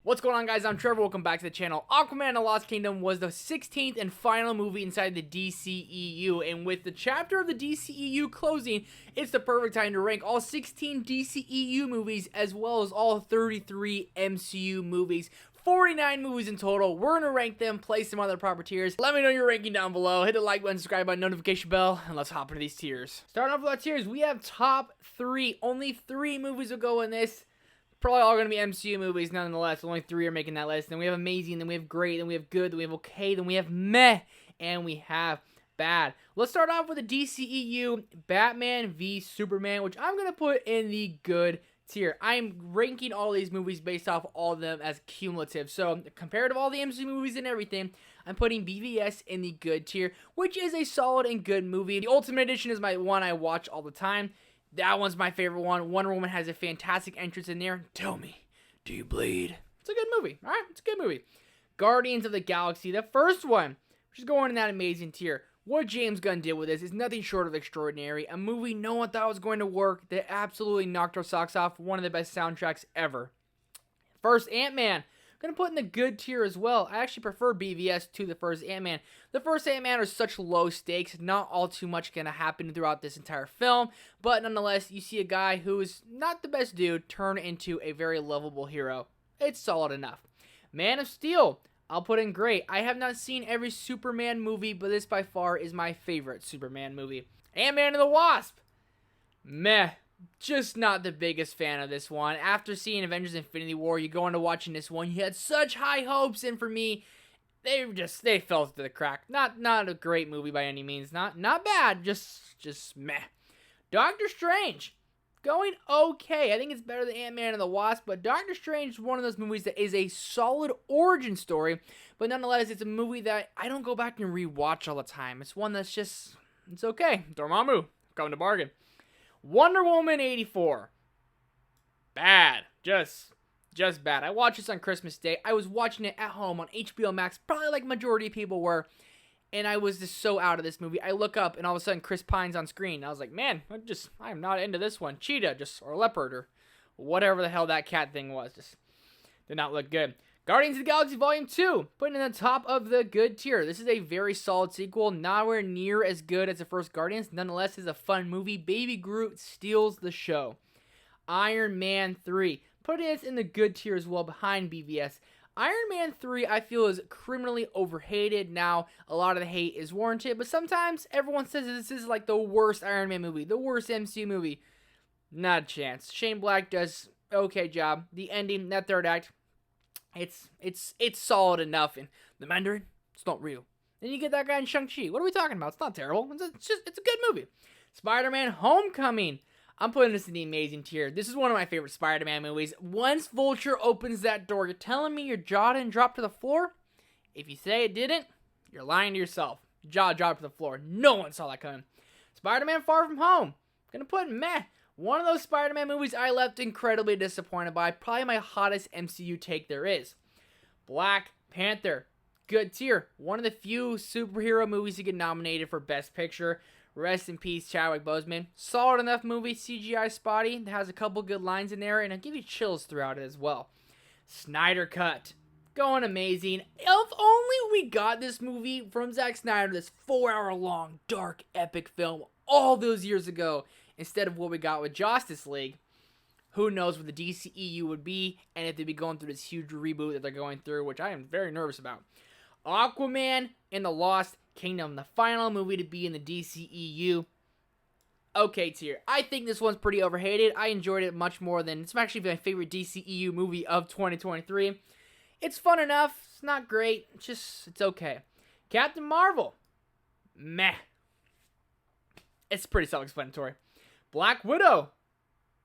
What's going on, guys? I'm Trevor. Welcome back to the channel. Aquaman and the Lost Kingdom was the 16th and final movie inside the DCEU, and with the chapter of the DCEU closing, it's the perfect time to rank all 16 DCEU movies as well as all 33 MCU movies. 49 movies in total. We're going to rank them, place them on their proper tiers. Let me know your ranking down below. Hit the like button, subscribe button, notification bell, and let's hop into these tiers. Starting off with our tiers, we have top 3. Only 3 movies will go in this. Probably all going to be MCU movies, nonetheless. Only 3 are making that list. Then we have amazing, then we have great, then we have good, then we have okay, then we have meh, and we have bad. Let's start off with the DCEU Batman v Superman, which I'm going to put in the good tier. I'm ranking all these movies based off all of them as cumulative. So compared to all the MCU movies and everything, I'm putting BVS in the good tier, which is a solid and good movie. The Ultimate Edition is my one I watch all the time. That one's my favorite one. Wonder Woman has a fantastic entrance in there. Tell me, do you bleed? It's a good movie. All right, it's a good movie. Guardians of the Galaxy, the first one, which is going in that amazing tier. What James Gunn did with this is nothing short of extraordinary. A movie no one thought was going to work that absolutely knocked our socks off. One of the best soundtracks ever. First, Ant-Man. I'm going to put in the good tier as well. I actually prefer BVS to the first Ant-Man. The first Ant-Man was such low stakes. Not all too much going to happen throughout this entire film. But nonetheless, you see a guy who is not the best dude turn into a very lovable hero. It's solid enough. Man of Steel. I'll put in great. I have not seen every Superman movie, but this by far is my favorite Superman movie. Ant-Man and the Wasp. Meh. Just not the biggest fan of this one. After seeing Avengers Infinity War, you go into watching this one, you had such high hopes, and for me, they fell through the crack. Not a great movie by any means. Not bad, just meh. Doctor Strange. Going okay. I think it's better than Ant-Man and the Wasp, but Doctor Strange is one of those movies that is a solid origin story, but nonetheless, it's a movie that I don't go back and rewatch all the time. It's one that's just, it's okay. Dormammu, coming to bargain. Wonder Woman 84. Bad. Just bad. I watched this on Christmas Day. I was watching it at home on HBO Max, probably like majority of people were, and I was just so out of this movie. I look up, and all of a sudden, Chris Pine's on screen. I was like, man, I'm not into this one. Cheetah, or leopard, or whatever the hell that cat thing was. Just did not look good. Guardians of the Galaxy Volume 2, putting in the top of the good tier. This is a very solid sequel, nowhere near as good as the first Guardians. Nonetheless, it's a fun movie. Baby Groot steals the show. Iron Man 3, putting it in the good tier as well, behind BVS. Iron Man 3, I feel, is criminally overhated. Now, a lot of the hate is warranted, but sometimes everyone says this is like the worst Iron Man movie, the worst MCU movie. Not a chance. Shane Black does okay job. The ending, that third act, it's solid enough, and the Mandarin, it's not real. Then you get that guy in Shang-Chi. What are we talking about? It's not terrible. It's a good movie. Spider-Man Homecoming. I'm putting this in the amazing tier. This is one of my favorite Spider-Man movies. Once Vulture opens that door, you're telling me your jaw didn't drop to the floor? If you say it didn't, you're lying to yourself. Jaw dropped to the floor. No one saw that coming. Spider-Man Far From Home. Gonna put meh. One of those Spider-Man movies I left incredibly disappointed by. Probably my hottest MCU take there is. Black Panther. Good tier. One of the few superhero movies to get nominated for Best Picture. Rest in peace, Chadwick Boseman. Solid enough movie. CGI spotty. It has a couple good lines in there, and it'll give you chills throughout it as well. Snyder Cut. Going amazing. If only we got this movie from Zack Snyder, this 4-hour-long, dark, epic film all those years ago, instead of what we got with Justice League. Who knows what the DCEU would be, and if they'd be going through this huge reboot that they're going through, which I am very nervous about. Aquaman and the Lost Kingdom, the final movie to be in the DCEU. Okay tier. I think this one's pretty overhated. I enjoyed it much more than, it's actually my favorite DCEU movie of 2023. It's fun enough. It's not great. It's okay. Captain Marvel. Meh. It's pretty self-explanatory. Black Widow.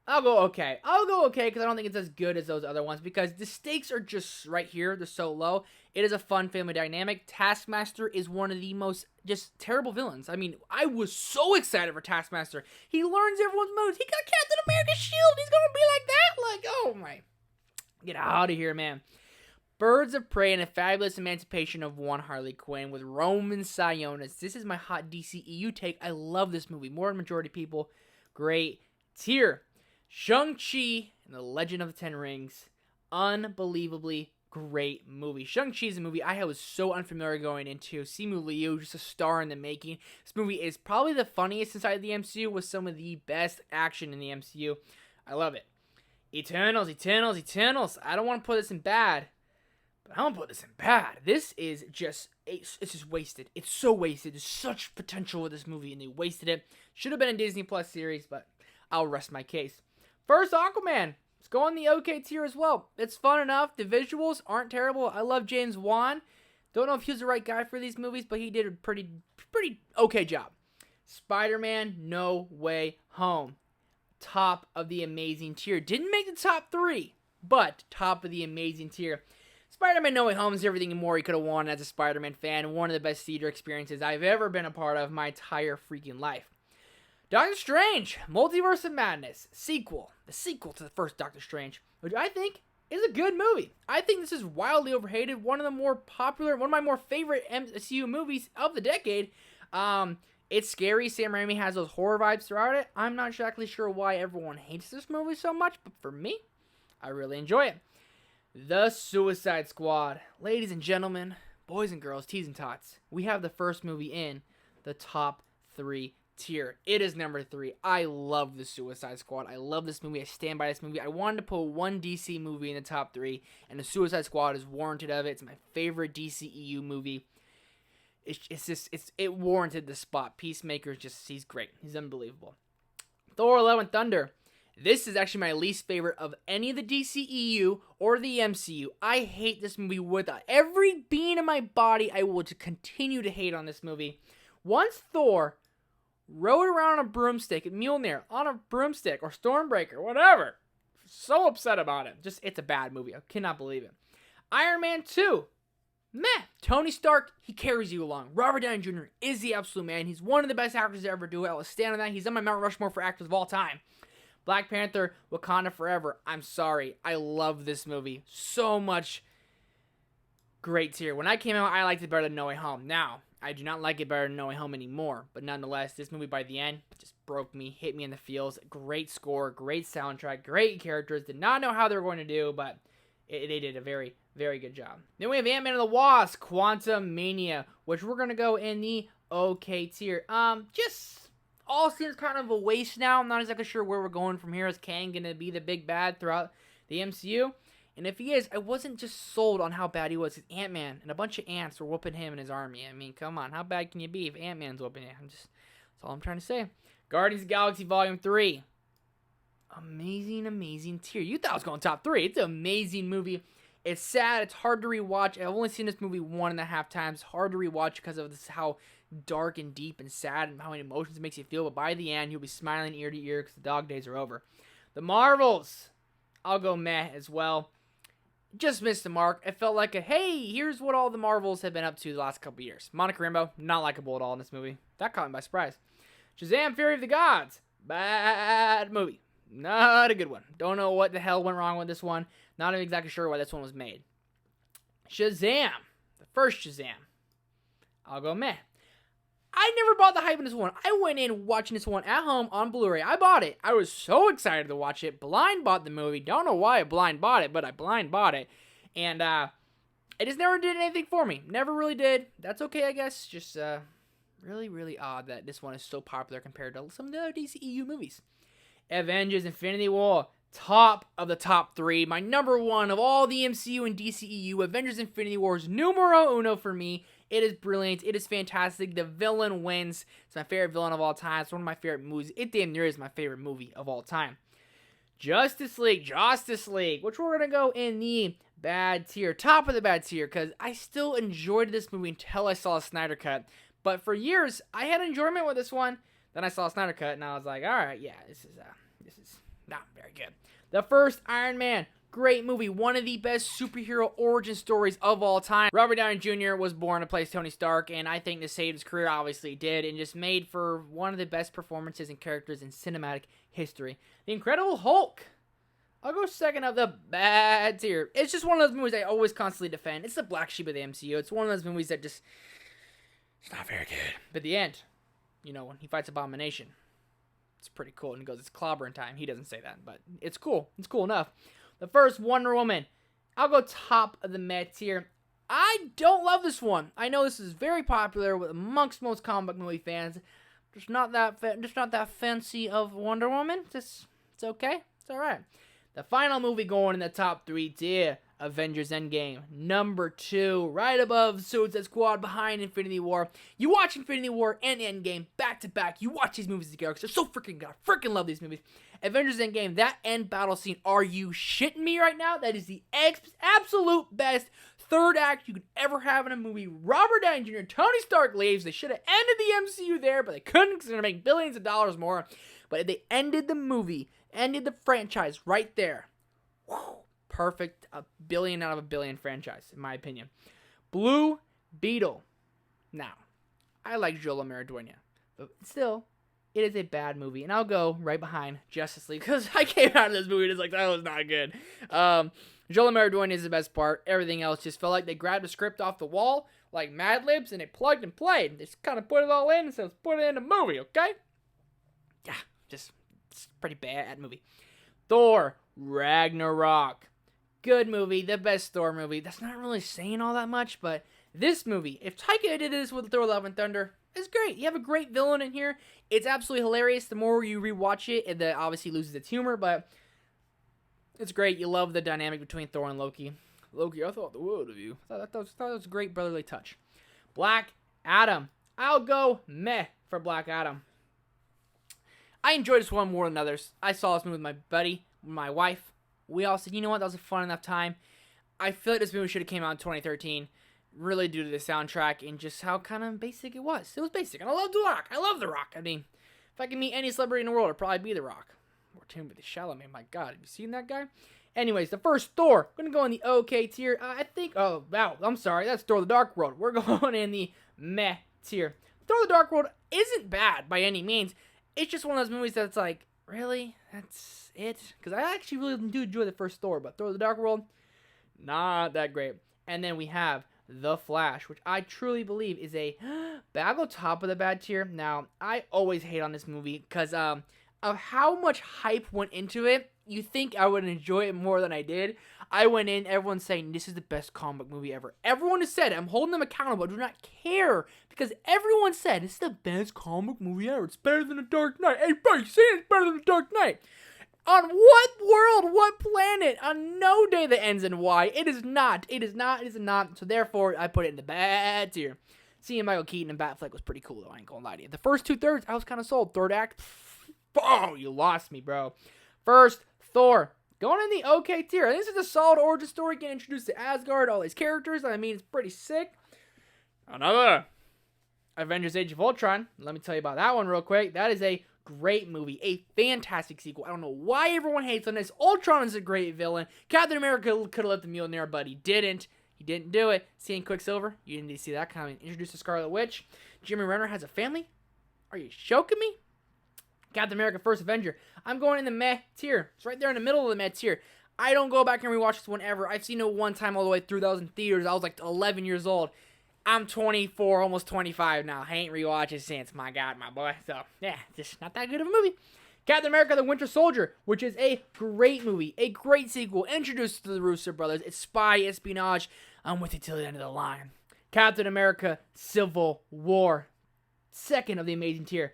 I'll go okay. Because I don't think it's as good as those other ones, because the stakes are just right here. They're so low. It is a fun family dynamic. Taskmaster is one of the most just terrible villains. I mean, I was so excited for Taskmaster. He learns everyone's moves. He got Captain America's shield. He's going to be like that? Like, oh my. Get out of here, man. Birds of Prey and a Fabulous Emancipation of One Harley Quinn with Roman Sionis. This is my hot DCEU take. I love this movie. More than majority of people. Great tier. Shang-Chi and the Legend of the Ten Rings. Unbelievably great movie. Shang-Chi is a movie I was so unfamiliar going into. Simu Liu, just a star in the making. This movie is probably the funniest inside of the MCU with some of the best action in the MCU. I love it. Eternals. I don't want to put this in bad, but I want to put this in bad. This is just, it's just wasted. It's so wasted. There's such potential with this movie, and they wasted it. Should have been a Disney Plus series, but I'll rest my case. First, Aquaman. Let's go on the OK tier as well. It's fun enough. The visuals aren't terrible. I love James Wan. Don't know if he was the right guy for these movies, but he did a pretty okay job. Spider-Man No Way Home. Top of the amazing tier. Didn't make the top 3, but top of the amazing tier. Spider-Man No Way Home is everything and more you could have wanted as a Spider-Man fan. One of the best theater experiences I've ever been a part of my entire freaking life. Doctor Strange, Multiverse of Madness, sequel. The sequel to the first Doctor Strange, which I think is a good movie. I think this is wildly overhated. One of my more favorite MCU movies of the decade. It's scary. Sam Raimi has those horror vibes throughout it. I'm not exactly sure why everyone hates this movie so much, but for me, I really enjoy it. The Suicide Squad. Ladies and gentlemen, boys and girls, teas and tots, we have the first movie in the top 3 tier. It is number 3. I love The Suicide Squad. I love this movie. I stand by this movie. I wanted to put one DC movie in the top 3, and The Suicide Squad is warranted of it. It's my favorite DCEU movie. It warranted the spot. Peacemaker he's great. He's unbelievable. Thor: Love and Thunder. This is actually my least favorite of any of the DCEU or the MCU. I hate this movie with every being in my body. I will continue to hate on this movie. Once Thor rode around on a broomstick at Mjolnir on a broomstick or Stormbreaker, whatever. So upset about it. It's a bad movie. I cannot believe it. Iron Man 2. Meh. Tony Stark, he carries you along. Robert Downey Jr. is the absolute man. He's one of the best actors to ever do it. I will stand on that. He's on my Mount Rushmore for actors of all time. Black Panther, Wakanda Forever. I'm sorry. I love this movie so much. Great tier. When I came out, I liked it better than No Way Home. Now, I do not like it better than No Way Home anymore. But nonetheless, this movie by the end just broke me, hit me in the feels. Great score, great soundtrack, great characters. Did not know how they were going to do, but they did a very, very good job. Then we have Ant-Man and the Wasp, Quantumania, which we're going to go in the okay tier. Just all seems kind of a waste now. I'm not exactly sure where we're going from here. Is Kang going to be the big bad throughout the MCU? And if he is, I wasn't just sold on how bad he was. Ant-Man and a bunch of ants were whooping him and his army. I mean, come on. How bad can you be if Ant-Man's whooping you? That's all I'm trying to say. Guardians of the Galaxy Volume 3. Amazing tier. You thought I was going top 3. It's an amazing movie. It's sad. It's hard to rewatch. I've only seen this movie 1.5 times. Hard to rewatch because of how dark and deep and sad and how many emotions it makes you feel. But by the end, you'll be smiling ear to ear because the dog days are over. The Marvels. I'll go meh as well. Just missed the mark. It felt like hey, here's what all the Marvels have been up to the last couple years. Monica Rambeau, not likable at all in this movie. That caught me by surprise. Shazam! Fury of the Gods. Bad movie. Not a good one. Don't know what the hell went wrong with this one. Not even exactly sure why this one was made. Shazam! The first Shazam. I'll go meh. I never bought the hype in this one. I went in watching this one at home on Blu-ray. I bought it. I was so excited to watch it. Blind bought the movie. Don't know why I blind bought it, but I blind bought it. And it just never did anything for me. Never really did. That's okay, I guess. Just really, really odd that this one is so popular compared to some of the other DCEU movies. Avengers Infinity War. Top of the top 3. My number 1 of all the MCU and DCEU. Avengers Infinity War is numero uno for me. It is brilliant. It is fantastic. The villain wins. It's my favorite villain of all time. It's one of my favorite movies. It damn near is my favorite movie of all time. Justice League, which we're going to go in the bad tier. Top of the bad tier, because I still enjoyed this movie until I saw a Snyder Cut. But for years, I had enjoyment with this one. Then I saw a Snyder Cut, and I was like, all right, yeah, this is not very good. The first Iron Man. Great movie. One of the best superhero origin stories of all time. Robert Downey Jr. was born to play Tony Stark, and I think to save his career, obviously did, and just made for one of the best performances and characters in cinematic history. The Incredible Hulk. I'll go second of the bad tier. It's just one of those movies I always constantly defend. It's the black sheep of the MCU. It's one of those movies that just, it's not very good. But the end, when he fights Abomination, it's pretty cool. And he goes, it's clobbering time. He doesn't say that, but it's cool. It's cool enough. The first Wonder Woman. I'll go top of the meh tier. I don't love this one. I know this is very popular amongst most comic book movie fans. Just not that fancy of Wonder Woman. It's okay. It's all right. The final movie going in the top 3 tier, Avengers Endgame. Number 2, right above Suicide Squad, behind Infinity War. You watch Infinity War and Endgame back to back. You watch these movies together because they're so freaking good. I freaking love these movies. Avengers Endgame, that end battle scene. Are you shitting me right now? That is the absolute best third act you could ever have in a movie. Robert Downey Jr., Tony Stark leaves. They should have ended the MCU there, but they couldn't because they're going to make billions of dollars more. But if they ended the movie, ended the franchise right there. Whew, perfect. A billion out of a billion franchise, in my opinion. Blue Beetle. Now, I like Joel Dueña, but still, it is a bad movie. And I'll go right behind Justice League because I came out of this movie and it's like, that was not good. Joel Dueña is the best part. Everything else just felt like they grabbed a script off the wall, like Mad Libs, and they plugged and played. They just kind of put it all in and said, let's put it in a movie, okay? Yeah, just it's pretty bad movie. Thor Ragnarok. Good movie, the best Thor movie. That's not really saying all that much, but this movie, if Taika did this with Thor Love and Thunder, it's great. You have a great villain in here. It's absolutely hilarious. The more you rewatch it, it obviously loses its humor, but it's great. You love the dynamic between Thor and Loki. Loki, I thought the world of you. I thought that was a great brotherly touch. Black Adam. I'll go meh for Black Adam. I enjoyed this one more than others. I saw this movie with my buddy, my wife. We all said, you know what, that was a fun enough time. I feel like this movie should have came out in 2013, really due to the soundtrack and just how kind of basic it was. It was basic, and I love The Rock. I love The Rock. I mean, if I could meet any celebrity in the world, it'd probably be The Rock. Or Timothée Chalamet, my God, have you seen that guy? Anyways, the first Thor, gonna go in the okay tier. I think, oh, wow, I'm sorry, that's Thor the Dark World. We're going in the meh tier. Thor the Dark World isn't bad by any means. It's just one of those movies that's like, really? That's it? Because I actually really do enjoy the first Thor, but Thor the Dark World, not that great. And then we have The Flash, which I truly believe is I'll go top of the bad tier. Now, I always hate on this movie because of how much hype went into it. You think I would enjoy it more than I did. I went in, everyone's saying, this is the best comic movie ever. Everyone has said it. I'm holding them accountable. I do not care. Because everyone said, it's the best comic movie ever. It's better than The Dark Knight. Hey, bro, you see it? It's better than The Dark Knight. On what world, what planet, on no day that ends in Y, it is not. It is not. It is not. So therefore, I put it in the bad tier. Seeing Michael Keaton and Batfleck was pretty cool, though. I ain't gonna lie to you. The first 2/3, I was kind of sold. Third act, oh, you lost me, bro. First, Thor. Going in the okay tier. This is a solid origin story. Getting introduced to Asgard, all these characters. I mean, it's pretty sick. Another Avengers Age of Ultron. Let me tell you about that one real quick. That is a great movie. A fantastic sequel. I don't know why everyone hates on this. Ultron is a great villain. Captain America could have left the Mjolnir, but he didn't. He didn't do it. Seeing Quicksilver, you didn't need to see that coming. Introduced to Scarlet Witch. Jimmy Renner has a family? Are you joking me? Captain America First Avenger. I'm going in the meh tier. It's right there in the middle of the meh tier. I don't go back and rewatch this one ever. I've seen it one time all the way through. That was in theaters. I was like 11 years old. I'm 24, almost 25 now. I ain't rewatched it since. My God, my boy. So, yeah, just not that good of a movie. Captain America The Winter Soldier, which is a great movie. A great sequel. Introduced to the Russo brothers. It's spy, espionage. I'm with you till the end of the line. Captain America Civil War. Second of the amazing tier.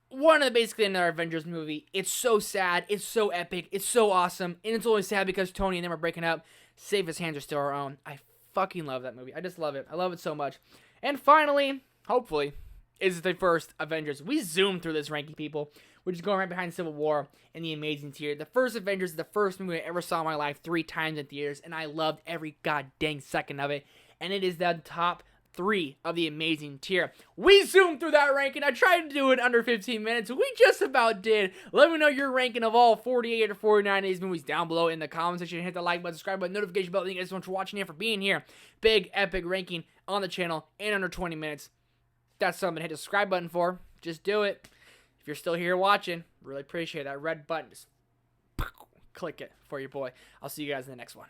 One of the basically another Avengers movie. It's so sad. It's so epic. It's so awesome. And it's only sad because Tony and them are breaking up. Save His Hands Are Still Our Own. I fucking love that movie. I just love it. I love it so much. And finally, hopefully, is the first Avengers. We zoomed through this ranking, people. We're just going right behind Civil War in the amazing tier. The first Avengers is the first movie I ever saw in my life 3 times in theaters. And I loved every god dang second of it. And it is the top 3 of the amazing tier. We zoomed through that ranking. I tried to do it under 15 minutes. We just about did. Let me know your ranking of all 48 or 49 of these movies down below in the comments section. Hit the like button, subscribe button, notification bell. Thank you guys so much for watching and for being here. Big epic ranking on the channel in under 20 minutes. That's something to hit the subscribe button for. Just do it. If you're still here watching, really appreciate that red button. Just click it for your boy. I'll see you guys in the next one.